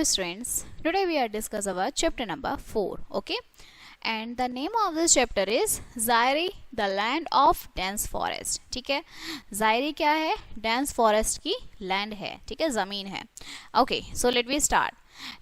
Hello students, today we are discuss about chapter number 4, okay? And the name of this chapter is Zaire, the land of dense forest. ठीक है, Zaire क्या है? Dense forest की land है, ठीक है, ज़मीन है. Okay, so let me start.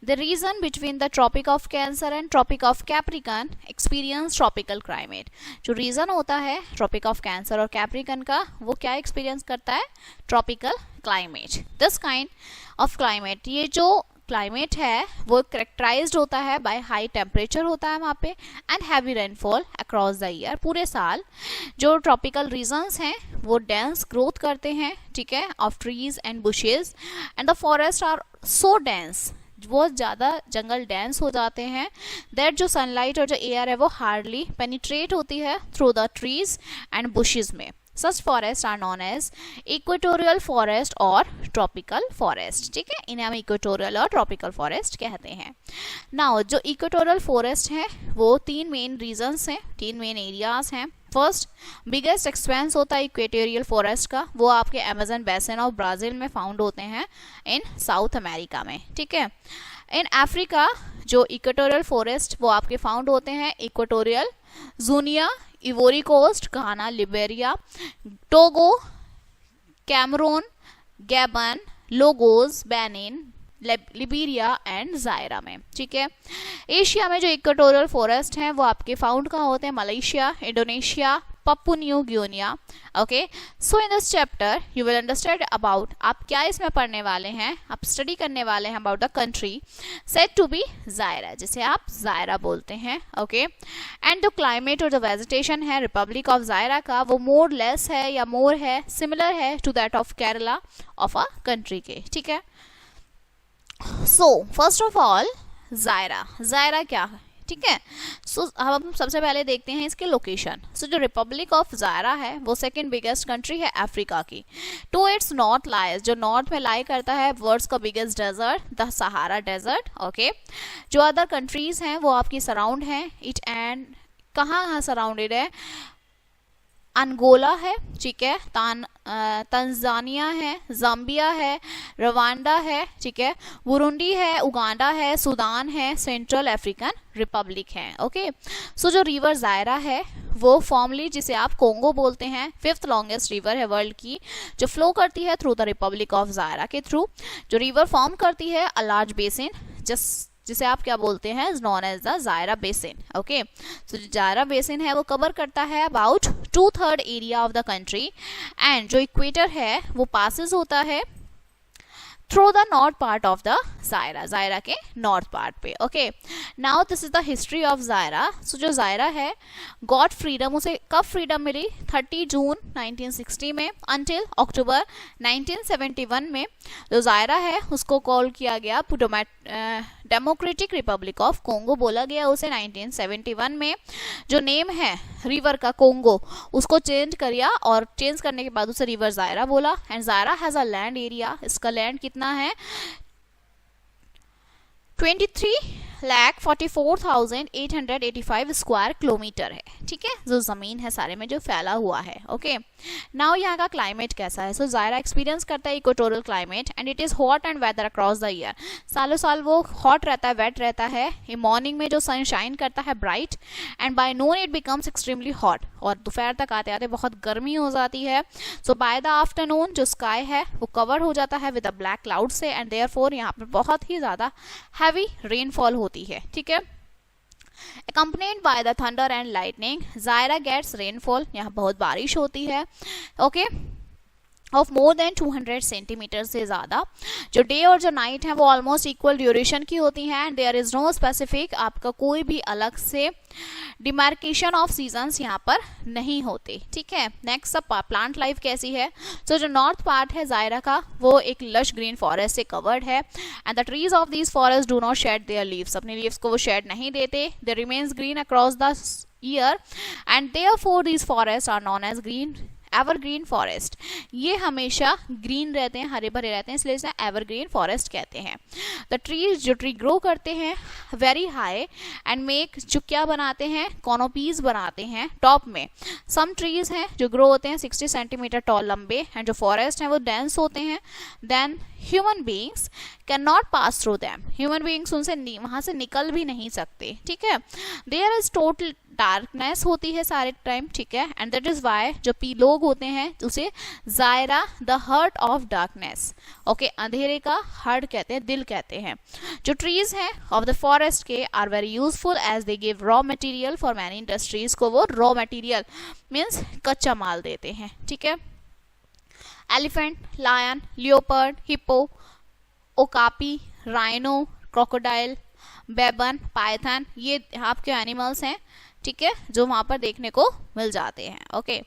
The region between the Tropic of Cancer and Tropic of Capricorn experience tropical climate. जो region होता है Tropic of Cancer और Capricorn का, वो क्या experience करता है? Tropical climate. This kind of climate, ये जो क्लाइमेट है वो करेक्टराइज्ड होता है बाय हाई टेम्परेचर होता है वहाँ पे and heavy rainfall across the year. पूरे साल जो ट्रॉपिकल रीजन्स हैं वो डेंस ग्रोथ करते हैं, ठीक है, of trees and bushes and the forest are so dense, बहुत ज़्यादा जंगल डेंस हो जाते हैं दैट जो सनलाइट और जो एयर है वो हार्डली पेनिट्रेट होती है through the trees and bushes में. Such forests are known as equatorial forest और tropical forest. ठीक है, इन्हें हम equatorial और tropical forest कहते हैं. Now जो equatorial forest है वो तीन मेन रीजन्स हैं, तीन मेन एरियाज हैं. फर्स्ट बिगेस्ट एक्सपेंस होता है इक्वेटोरियल फॉरेस्ट का, वो आपके अमेजन बेसिन ऑफ ब्राज़ील में फाउंड होते हैं इन साउथ अमेरिका में. ठीक है, इन अफ्रीका जो इक्वेटोरियल फॉरेस्ट वो आपके फाउंड होते हैं equatorial Guinea, Ivory Coast, Ghana, Liberia, Togo, Cameroon, Gabon, Lagos, Benin, Liberia and Zaire में. ठीक है, एशिया में जो इक्वेटोरियल फॉरेस्ट हैं वो आपके फाउंड कहाँ होते हैं? Malaysia, Indonesia, Pappu new Guinea. Okay, so in this chapter you will understand about, आप क्या इसमें पढ़ने वाले हैं, आप स्टडी करने वाले हैं about the country said to be Zaire, जिसे आप जायरा बोलते हैं. ओके, एंड जो क्लाइमेट और जो वेजिटेशन है रिपब्लिक ऑफ जायरा का वो मोर लेस है या मोर है सिमिलर है to that of Kerala of a country के. ठीक है, so first of all Zaire क्या है? ठीक है, सो हम सबसे पहले देखते हैं इसके लोकेशन. सो जो रिपब्लिक ऑफ जायरा है वो सेकंड बिगेस्ट कंट्री है अफ्रीका की. टू इट्स नॉर्थ लाइज, जो नॉर्थ में लाई करता है वर्ल्ड्स का biggest desert the Sahara desert. Okay, जो अदर कंट्रीज हैं वो आपकी सराउंड हैं इट एंड कहाँ सराउंडेड है? अंगोला है, ठीक है, तंजानिया है, जाम्बिया है, रवांडा है, ठीक है, बुरुंडी है, उगांडा है, सूडान है, सेंट्रल अफ्रीकन रिपब्लिक है. ओके, सो जो रिवर जायरा है वो फॉर्मली जिसे आप कोंगो बोलते हैं, फिफ्थ लॉन्गेस्ट रिवर है वर्ल्ड की, जो फ्लो करती है through the Republic of Zaira के थ्रू. जो रिवर फॉर्म करती है अ लार्ज बेसिन जिसे आप क्या बोलते हैं? Known as the Zaire basin. Okay, so जो जायरा बेसिन है वो कवर करता है about 2/3 area of the country and जो इक्वेटर है वो पासिस होता है through the north part of the Zaire के नॉर्थ पार्ट पे. Okay, now this is the history of Zaire. So जो जायरा है गॉट फ्रीडम, उसे कब फ्रीडम मिली? 30 जून 1960 में अंटिल अक्टूबर 1971 में. जो जायरा है उसको कॉल किया गया डेमोक्रेटिक रिपब्लिक ऑफ कोंगो बोला गया उसे 1971 में. जो नेम है रिवर का कोंगो उसको चेंज किया और चेंज करने के बाद उसे रिवर जायरा बोला. And Zaira has a land area, इसका लैंड कितना है? 23,44,885 स्क्वायर किलोमीटर है. ठीक है, जो जमीन है सारे में जो फैला हुआ है. ओके, नाउ यहाँ का क्लाइमेट कैसा है? सो जायरा एक्सपीरियंस करता है equatorial climate and it is hot and weather across the year. सालों साल वो हॉट रहता है, वेट रहता है. मॉर्निंग में जो सन शाइन करता है bright and by noon it becomes extremely hot, और दोपहर तक आते आते बहुत गर्मी हो जाती है. सो बाय द आफ्टरनून जो स्काई है वो कवर हो जाता है विद अ ब्लैक क्लाउड से एंड देयरफॉर यहाँ पर बहुत ही ज्यादा हैवी रेनफॉल होती है. ठीक है, accompanied by the thunder and lightning, Zaira gets rainfall, यहाँ बहुत बारिश होती है. Okay, of more than 200 centimetre से ज़्यादा. जो डे और जो नाइट है वो ऑलमोस्ट इक्वल ड्यूरेशन की होती हैं and there is no specific, आपका कोई भी अलग से डिमार्केशन ऑफ सीजन्स यहाँ पर नहीं होते. ठीक है, नेक्स्ट अब प्लांट लाइफ कैसी है? सो जो नॉर्थ पार्ट है जायरा का वो एक लश ग्रीन फॉरेस्ट से कवर्ड है and the trees of these forest do not shed their leaves, अपने लीव्स को वो शेड नहीं देते. They remains green across the year and therefore these forest are known as green evergreen forest. ये हमेशा green रहते हैं, हरे भरे रहते हैं, इसलिए इसे एवरग्रीन फॉरेस्ट कहते हैं. द ट्रीज जो ट्री ग्रो करते हैं वेरी हाई एंड मेक, जो क्या बनाते हैं? कॉनोपीज बनाते हैं टॉप में. सम ट्रीज हैं जो ग्रो होते हैं 60 सेंटीमीटर टॉल लंबे एंड जो फॉरेस्ट हैं वो डेंस होते हैं. Then human beings can not pass through them, human beings उनसे वहां से निकल भी नहीं सकते, ठीक है। देयर इज टोटल डार्कनेस होती है सारे टाइम, ठीक है, एंड दैट इज वाई जो लोग होते हैं उसे Zaira the heart of darkness, okay, अंधेरे का हार्ट कहते हैं, दिल कहते हैं। जो ट्रीज हैं ऑफ द फॉरेस्ट के are very useful as they give raw material for many industries, को वो रॉ मटेरियल मीन्स कच्चा माल देते हैं, ठीक है। Elephant, lion, leopard, hippo, okapi, rhino, crocodile, baboon, python, ये आपके एनिमल्स हैं, ठीक है, जो वहां पर देखने को मिल जाते हैं, okay.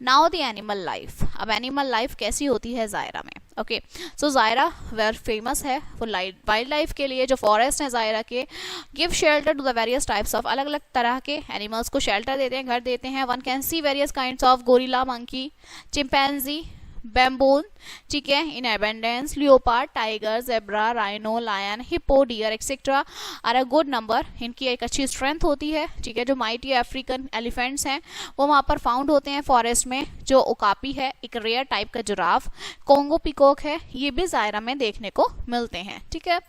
Now the animal life, अब एनिमल लाइफ कैसी होती है जायरा में, okay. So Zaire where famous है वो वाइल्ड लाइफ के लिए, जो फॉरेस्ट है जायरा के, give shelter to the various types of, अलग अलग तरह के एनिमल्स को शेल्टर देते हैं, घर देते हैं। One can see various kinds of gorilla, monkey, chimpanzee, baboon, ठीक है, in abundance, leopard, tiger, zebra, rhino, lion, hippo, deer etcetera are a good number, इनकी एक अच्छी स्ट्रेंथ होती है, ठीक है। जो माइटी अफ्रीकन एलिफेंट्स हैं वो वहाँ पर फाउंड होते हैं फॉरेस्ट में। जो ओकापी है एक रेयर टाइप का जिराफ, कोंगो पिकॉक है, ये भी जायरा में देखने को मिलते हैं, ठीक है।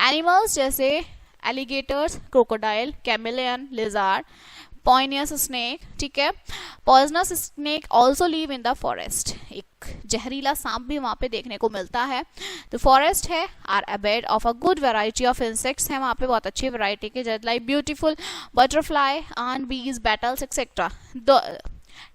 एनिमल्स जैसे alligators, crocodile, chameleon, lizard, poisonous snake, ठीक है। Poisonous snake also live in the forest, एक जहरीला सांप भी वहां पे देखने को मिलता है। तो फॉरेस्ट है are abode of a good variety of insects हैं, वहां पे बहुत अच्छी वैरायटी के, जैसे like beautiful butterfly, ant, bees, beetles etcetera.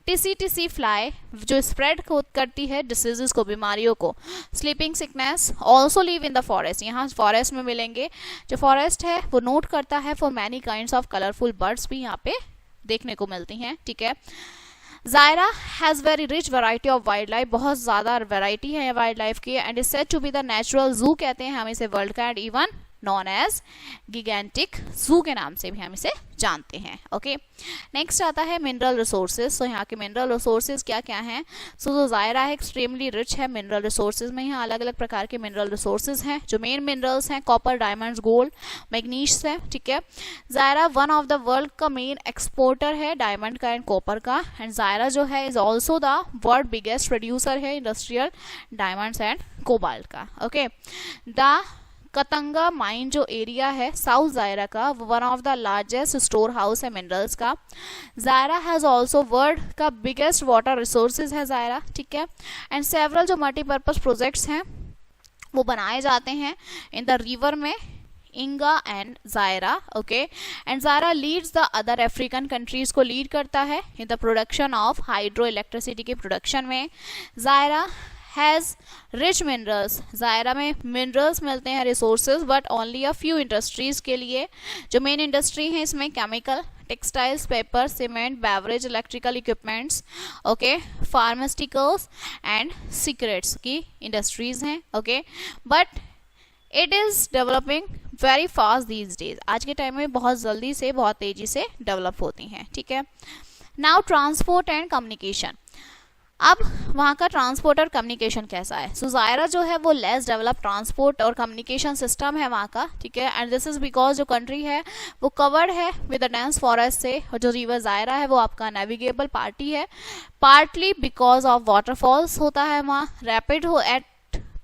Tsetse fly जो स्प्रेड करती है डिसीजेस को, बीमारियों को। Sleeping sickness also live in the forest, यहाँ फॉरेस्ट में मिलेंगे। जो फॉरेस्ट है वो नोट करता है for many kinds of colourful birds भी यहाँ पे देखने को मिलती हैं, ठीक है। Zaira has very rich variety of wild life, बहुत ज्यादा वैरायटी है वाइल्ड लाइफ की, and is said to be the natural zoo कहते हैं हम इसे वर्ल्ड का, and even known as gigantic zoo के नाम से भी हम इसे जानते हैं, ओके। नेक्स्ट आता है मिनरल रिसोर्सेज। सो यहाँ के मिनरल रिसोर्सेज क्या क्या हैं। सो जो जायरा है एक्सट्रीमली रिच है मिनरल रिसोर्सेज में, यहाँ अलग अलग प्रकार के मिनरल रिसोर्सेज हैं। जो मेन मिनरल्स हैं कॉपर, डायमंड्स, गोल्ड, मैग्नीशियस है, ठीक है। Zaira one of the world का मेन एक्सपोर्टर है डायमंड का एंड कॉपर का, एंड जायरा जो है is also the world biggest producer है इंडस्ट्रियल डायमंड्स एंड कोबाल्ट का, ओके। द कतंगा माइन जो एरिया है साउथ जायरा का, वो one of the largest store house है मिनरल्स का। जायरा हैज ऑल्सो वर्ल्ड का बिगेस्ट वाटर रिसोर्सेज है जायरा, ठीक है। एंड सेवरल जो मल्टीपर्पज प्रोजेक्ट्स हैं वो बनाए जाते हैं इन द रिवर में Inga and Zaire, okay. And Zaire leads the other African countries को लीड करता है in the production of hydro electricity के प्रोडक्शन में। Zaire has rich minerals, Zaire में मिनरल्स मिलते हैं resources, but only a few industries के लिए। जो मेन इंडस्ट्री है इसमें chemical, textiles, paper, cement, beverage, electrical equipments, okay, pharmaceuticals and cigarettes की इंडस्ट्रीज हैं, okay. But it is developing very fast these days, आज के टाइम में बहुत जल्दी से बहुत तेजी से डेवलप होती हैं, ठीक है। नाउ ट्रांसपोर्ट एंड कम्युनिकेशन, अब वहाँ का ट्रांसपोर्ट और कम्युनिकेशन कैसा है। सो जायरा जो है वो लेस डेवलप ट्रांसपोर्ट और कम्युनिकेशन सिस्टम है वहाँ का, ठीक है। एंड दिस इज बिकॉज जो कंट्री है वो कवर्ड है विद द डेंस फॉरेस्ट से, और जो रिवर जायरा है वो आपका नेविगेबल पार्टी है, पार्टली बिकॉज ऑफ वाटरफॉल्स होता है वहाँ, रैपिड हो एट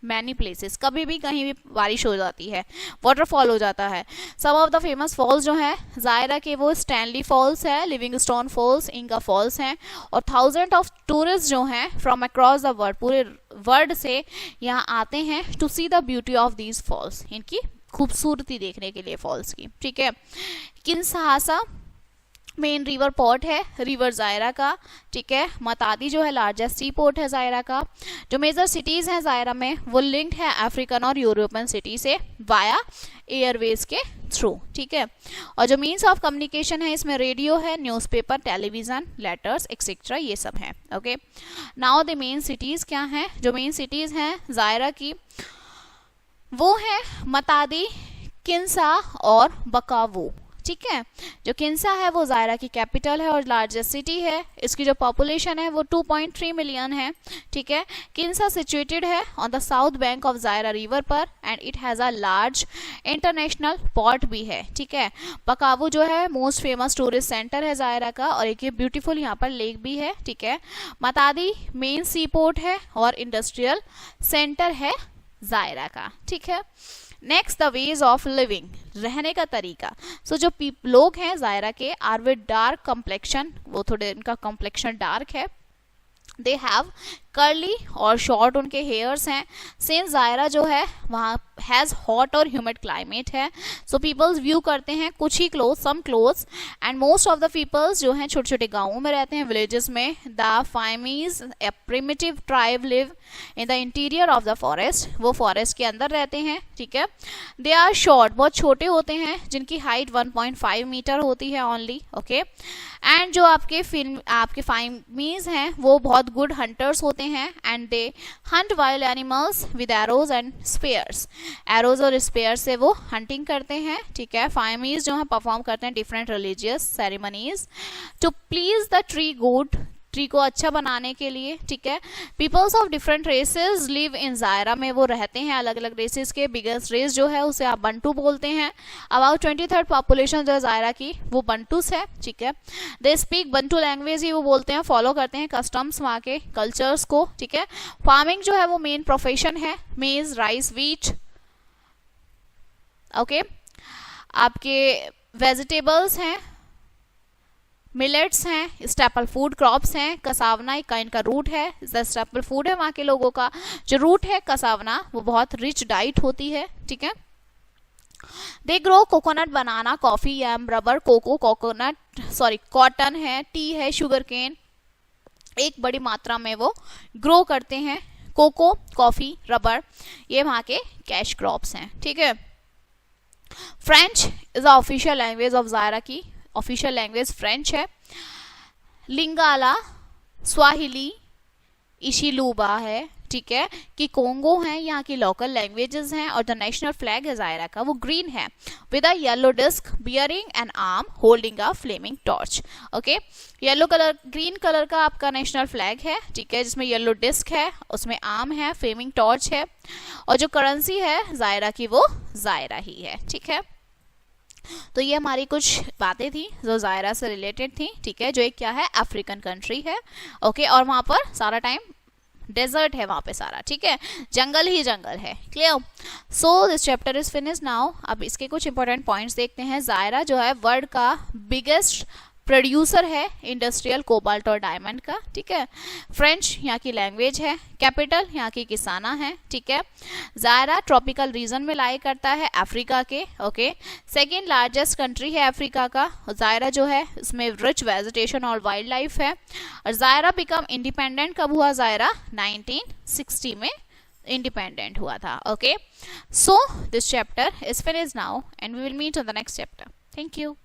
मैनी प्लेसेस, कभी भी कहीं भी बारिश हो जाती है, वाटरफॉल हो जाता है। Some of the famous falls जो है जायरा के वो स्टैनली फॉल्स है, लिविंगस्टोन फॉल्स, इंका फॉल्स हैं, और थाउजेंड ऑफ टूरिस्ट जो हैं फ्रॉम अक्रॉस द वर्ल्ड, पूरे वर्ल्ड से यहाँ आते हैं to see the beauty of these falls, इनकी खूबसूरती देखने के लिए फॉल्स की, ठीक है। किंशासा मेन रिवर पोर्ट है रिवर जायरा का, ठीक है। मतादी जो है लार्जेस्ट सी पोर्ट है जायरा का। जो मेजर सिटीज हैं जायरा में वो लिंक्ड है अफ्रीकन और यूरोपियन सिटी से वाया एयरवेज के थ्रू, ठीक है। और जो मीन्स ऑफ कम्युनिकेशन है इसमें रेडियो है, न्यूज़पेपर, टेलीविजन, लेटर्स एक्सेट्रा, ये सब है, okay. Now the main cities क्या हैं। जो मेन सिटीज हैं जायरा की वो है मतादी, किंसा और बकावू, ठीक है। जो किंसा है वो जायरा की कैपिटल है और लार्जेस्ट सिटी है। इसकी जो पॉपुलेशन है वो 2.3 मिलियन है, ठीक है। किंसा सिचुएटेड है on the south bank of Zaire river पर, and it has a large international port भी है, ठीक है। बकावू जो है मोस्ट फेमस टूरिस्ट सेंटर है जायरा का, और एक ब्यूटीफुल यहाँ पर लेक भी है, ठीक है। मतादी मेन सी पोर्ट है और इंडस्ट्रियल सेंटर है जायरा का, ठीक है। Next the ways of living, रहने का तरीका। सो जो लोग हैं जायरा के आर विद डार्क कम्प्लेक्शन, वो थोड़े इनका कम्प्लेक्शन डार्क है। दे हैव कर्ली और शॉर्ट उनके हेयर्स हैं। सिंस जायरा जो है वहाँ हैज़ हॉट और ह्यूमिड क्लाइमेट है, सो पीपल्स व्यू करते हैं कुछ ही cloth, some clothes, and most of the peoples जो हैं छोटे छोटे गाँवों में रहते हैं, विलेजेस में। The Pygmies a primitive tribe live in the interior of the forest, वो फॉरेस्ट के अंदर रहते हैं, ठीक है। दे आर शॉर्ट, बहुत छोटे होते हैं, जिनकी हाइट 1.5 मीटर होती है ओनली, ओके। एंड जो आपके फाइमीज हैं वो बहुत गुड हंटर्स होते हैं, and they Hunt wild animals with arrows and spheres, arrows और स्पेयर से वो हंटिंग करते हैं, ठीक है। फाइमीज जो है परफॉर्म करते हैं different religious ceremonies to please the tree god, tree को अच्छा बनाने के लिए, ठीक है। Peoples of different races live in Zaire, में वो रहते हैं अलग अलग रेसेस के। बिगेस्ट रेस जो है उसे आप बंटू बोलते हैं। अबाउट 23rd पॉपुलेशन जो है जायरा की वो बंटूस है, ठीक है। दे स्पीक बंटू लैंग्वेज ही वो बोलते हैं, फॉलो करते हैं कस्टम्स वहाँ के कल्चर्स को, ठीक है। फार्मिंग जो है वो मेन प्रोफेशन है, मेज, राइस, वीट, ओके। आपके वेजिटेबल्स हैं, मिलेट्स हैं, स्टेपल फूड क्रॉप्स हैं। कसावना एक काइंड का रूट है, स्टेपल फूड है वहाँ के लोगों का। जो रूट है कसावना वो बहुत रिच डाइट होती है, ठीक है। They grow coconut, banana, coffee, yam, rubber, cocoa, cotton है, टी है, शुगर केन, एक बड़ी मात्रा में वो ग्रो करते हैं। कोको, कॉफी, रबर, ये वहाँ के कैश क्रॉप्स हैं, ठीक है। French is the official language of Zaira की, ऑफिशियल लैंग्वेज फ्रेंच है। लिंगाला, स्वाहिली, इशिलूबा है, ठीक है। कि कोंगो है यहाँ की लोकल लैंग्वेजेस हैं। और द नेशनल फ्लैग है जायरा का वो ग्रीन है with a yellow disc bearing an arm holding a flaming torch, okay. Yellow colour, green colour का आपका नेशनल फ्लैग है, ठीक है, जिसमें येलो डिस्क है, उसमें आर्म है, फ्लेमिंग टॉर्च है। और जो करेंसी है जायरा की वो जायरा ही है, ठीक है। तो ये हमारी कुछ बातें थी जो जायरा से रिलेटेड थी, ठीक है। जो एक क्या है, अफ्रीकन कंट्री है, ओके। और वहाँ पर सारा टाइम डेजर्ट है वहाँ पे सारा, ठीक है, जंगल ही जंगल है, clear. So this chapter is finish now. अब इसके कुछ इंपॉर्टेंट पॉइंट्स देखते हैं। जायरा जो है वर्ल्ड का बिगेस्ट प्रोड्यूसर है इंडस्ट्रियल कोबाल्ट और डायमंड का, ठीक है। फ्रेंच यहाँ की लैंग्वेज है। कैपिटल यहाँ की किसाना है, ठीक है। जायरा ट्रॉपिकल रीजन में लाई करता है अफ्रीका के, ओके। सेकेंड लार्जेस्ट कंट्री है अफ्रीका का। जायरा जो है इसमें रिच वेजिटेशन और वाइल्ड लाइफ है। और जायरा बिकम इंडिपेंडेंट कब हुआ, जायरा 1960 में इंडिपेंडेंट हुआ था, okay. So this chapter is finished now and we will meet on the next chapter. Thank you.